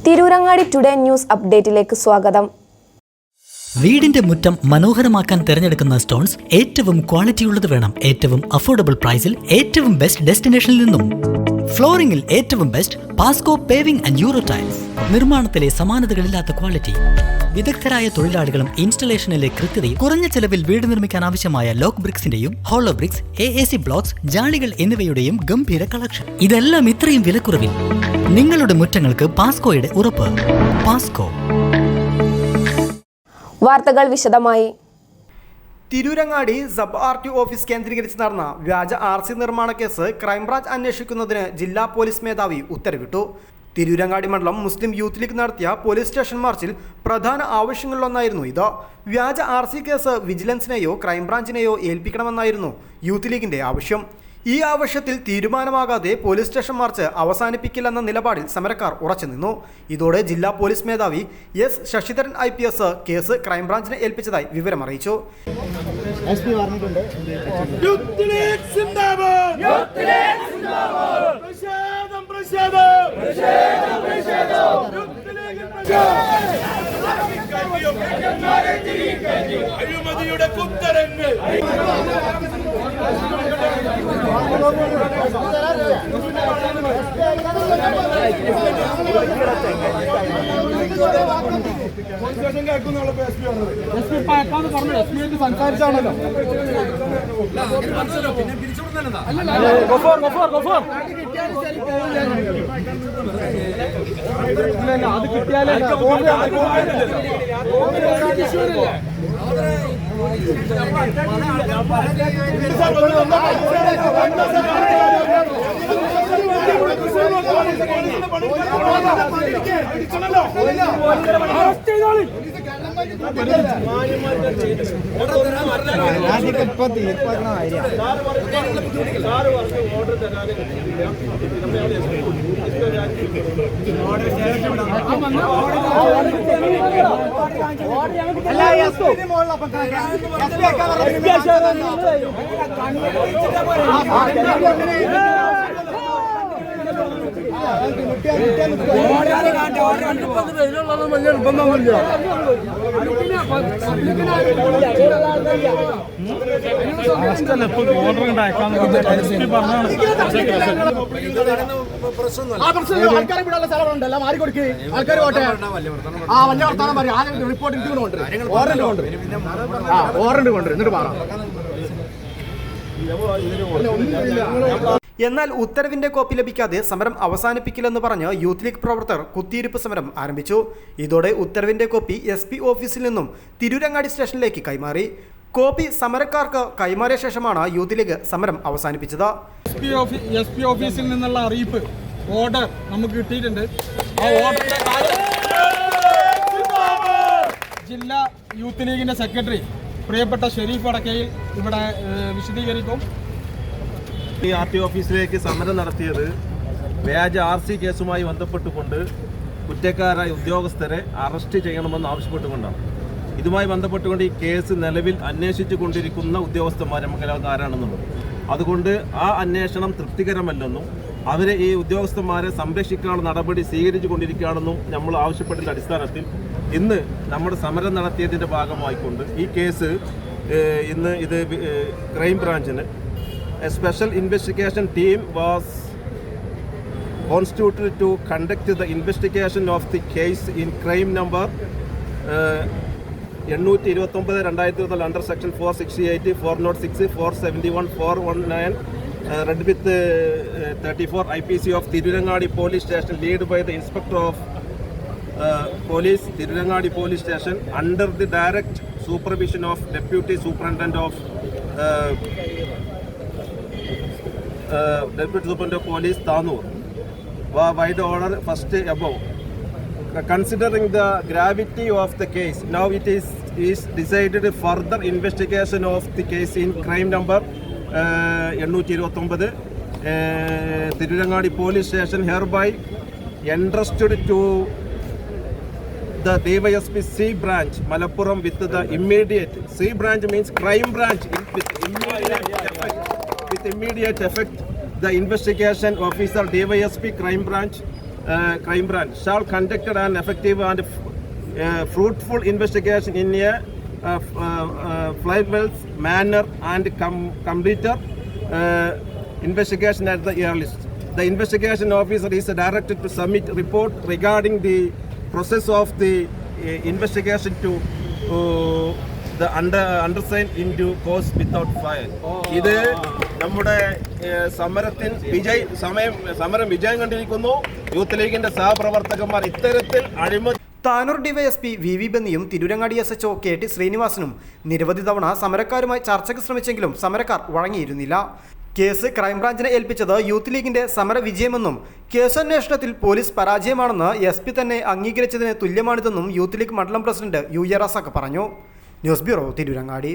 Tirurangadi today news അപ്ഡേറ്റിലേക്ക് സ്വാഗതം. വീടിന്റെ മുറ്റം മനോഹരമാക്കാൻ തിരഞ്ഞെടുക്കുന്ന സ്റ്റോൺസ് ഏറ്റവും ക്വാളിറ്റിയുള്ളത് വേണം. ഏറ്റവും അഫോർഡബിൾ പ്രൈസിൽ ഏറ്റവും ബെസ്റ്റ് ഡെസ്റ്റിനേഷനിൽ നിന്നും. ഫ്ലോറിംഗിൽ ഏറ്റവും best Pasco paving and euro tiles. നിർമ്മാണത്തിലെ സമാനതകളില്ലാത്ത ക്വാളിറ്റി, വിദഗ്ധരായ തൊഴിലാളികളും ഇൻസ്റ്റലേഷനിലെ കൃത്യതയും, കുറഞ്ഞ ചെലവിൽ വീട് നിർമ്മിക്കാൻ ആവശ്യമായ ലോക്ക് ബ്രിക്സിന്റെയും ഹോളോ ബ്രിക്സ്, AAC ബ്ലോക്സ്, ജാളികൾ എന്നിവയുടെയും ഗംഭീര കളക്ഷൻ. ഇതെല്ലാം ഇത്രയും വിലക്കുറവിൽ. നിങ്ങളുടെ മുറ്റങ്ങൾക്ക് പാസ്കോയുടെ ഉറപ്പ്. പാസ്കോ. വാർത്തകൾ വിശദമായി. തിരൂരങ്ങാടി സബ് RTO ഓഫീസ് കേന്ദ്രീകരിച്ച് നടന്ന വ്യാജ RC നിർമ്മാണ കേസ് ക്രൈംബ്രാഞ്ച് അന്വേഷിക്കുന്നതിന് ജില്ലാ പോലീസ് മേധാവി ഉത്തരവിട്ടു. തിരൂരങ്ങാടി മണ്ഡലം മുസ്ലിം യൂത്ത് ലീഗ് നടത്തിയ പോലീസ് സ്റ്റേഷൻ മാർച്ചിൽ പ്രധാന ആവശ്യങ്ങളിലൊന്നായിരുന്നു ഇത്. വ്യാജ RC കേസ് വിജിലൻസിനെയോ ക്രൈംബ്രാഞ്ചിനെയോ ഏൽപ്പിക്കണമെന്നായിരുന്നു യൂത്ത് ലീഗിന്റെ ആവശ്യം. ഈ ആവശ്യത്തിൽ തീരുമാനമാകാതെ പോലീസ് സ്റ്റേഷൻ മാർച്ച് അവസാനിപ്പിക്കില്ലെന്ന നിലപാടിൽ സമരക്കാർ ഉറച്ചുനിന്നു. ഇതോടെ ജില്ലാ പോലീസ് മേധാവി S. ശശിധരൻ IPS കേസ് ക്രൈംബ്രാഞ്ചിനെ ഏൽപ്പിച്ചതായി വിവരമറിയിച്ചു. അഴിമതിയുടെ കുത്തരങ്ങൾ സംസാരിച്ചാണല്ലോ. അത് കിട്ടിയാലേ ആൾക്കാരെ വിടാനുള്ള സ്ഥലമുണ്ടല്ലോ. മാറി കൊടുക്കുക. ആൾക്കാർ പോട്ടെ. വലിയ വർത്താനം പറയും. ആദ്യം റിപ്പോർട്ട് ഓറഞ്ച് കൊണ്ട് എന്നിട്ട് പറയാം. എന്നാൽ ഉത്തരവിന്റെ കോപ്പി ലഭിക്കാതെ സമരം അവസാനിപ്പിക്കില്ലെന്ന് പറഞ്ഞ് യൂത്ത് ലീഗ് പ്രവർത്തകർ കുത്തിയിരിപ്പ് സമരം ആരംഭിച്ചു. ഇതോടെ ഉത്തരവിന്റെ കോപ്പി SP ഓഫീസിൽ നിന്നും തിരൂരങ്ങാടി സ്റ്റേഷനിലേക്ക് കൈമാറി. കോപ്പി സമരക്കാർക്ക് കൈമാറിയ ശേഷമാണ് യൂത്ത് ലീഗ് സമരം അവസാനിപ്പിച്ചത്. SP ഓഫീസിൽ നിന്നുള്ള അറിയിപ്പ് ഓർഡർ നമുക്ക് കിട്ടിയിട്ടുണ്ട്. ആ ഓർഡറിന്റെ ജില്ലാ യൂത്ത് ലീഗിന്റെ സെക്രട്ടറി പ്രിയപ്പെട്ട ഷെരീഫ് അടക്കയിൽ ഇവിടെ വിശദീകരിക്കും. ഈ RTO ഓഫീസിലേക്ക് സമരം നടത്തിയത് വ്യാജ RC കേസുമായി ബന്ധപ്പെട്ടുകൊണ്ട് കുറ്റക്കാരായ ഉദ്യോഗസ്ഥരെ അറസ്റ്റ് ചെയ്യണമെന്ന് ആവശ്യപ്പെട്ടുകൊണ്ടാണ്. ഇതുമായി ബന്ധപ്പെട്ടുകൊണ്ട് ഈ കേസ് നിലവിൽ അന്വേഷിച്ചു കൊണ്ടിരിക്കുന്ന ഉദ്യോഗസ്ഥന്മാർ നമുക്കെല്ലാവർക്കും ആരാണെന്നുള്ളത്. അതുകൊണ്ട് ആ അന്വേഷണം തൃപ്തികരമല്ലെന്നും അവരെ ഈ ഉദ്യോഗസ്ഥന്മാരെ സംരക്ഷിക്കാനുള്ള നടപടി സ്വീകരിച്ചു കൊണ്ടിരിക്കുകയാണെന്നും നമ്മൾ ആവശ്യപ്പെട്ടതിൻ്റെ അടിസ്ഥാനത്തിൽ ഇന്ന് നമ്മുടെ സമരം നടത്തിയതിൻ്റെ ഭാഗമായിക്കൊണ്ട് ഈ കേസ് ഇന്ന് ഇത് ക്രൈംബ്രാഞ്ചിന് a special investigation team was constituted to conduct the investigation of the case in crime number 829/2024 under section 468, 406, 471, 419 read with 34 IPC of Tirunangadi Police Station, led by the Inspector of Police, Tirunangadi Police Station, under the direct supervision of Deputy Superintendent of Deputy Superintendent of Police, Tanur. By the order first above, considering the gravity of the case, now it is decided further investigation of the case in crime number 829. Tirunangadi Police Station hereby entrusted to the DYSP C branch, Malappuram, with the immediate. C branch means crime branch with immediate effect. The investigation officer DYSP crime branch Crime Branch shall conduct an effective and fruitful investigation in a flawless manner and complete investigation at the earliest. The investigation officer is directed to submit report regarding the process of the investigation to the undersigned in due course without file. ഇത് നമ്മുടെ സമരം വിജയം കണ്ടിരിക്കുന്നു. Youth ലീഗിന്റെ സഹപ്രവർത്തകന്മാർ ഇത്തരത്തിൽ അഴിമതി. Tanur DYSP V ബന്നിയും തിരൂരങ്ങാടി SHO KT ശ്രീനിവാസനും നിരവധി തവണ സമരക്കാരുമായി ചർച്ചയ്ക്ക് ശ്രമിച്ചെങ്കിലും സമരക്കാർ വഴങ്ങിയിരുന്നില്ല. കേസ് ക്രൈംബ്രാഞ്ചിനെ ഏൽപ്പിച്ചത് യൂത്ത് ലീഗിന്റെ സമര വിജയമെന്നും കേസന്വേഷണത്തിൽ പോലീസ് പരാജയമാണെന്ന് SP തന്നെ അംഗീകരിച്ചതിന് തുല്യമാണിതെന്നും യൂത്ത് ലീഗ് മണ്ഡലം പ്രസിഡന്റ് UA റസാഖ് പറഞ്ഞു. News bureau Tirurangadi.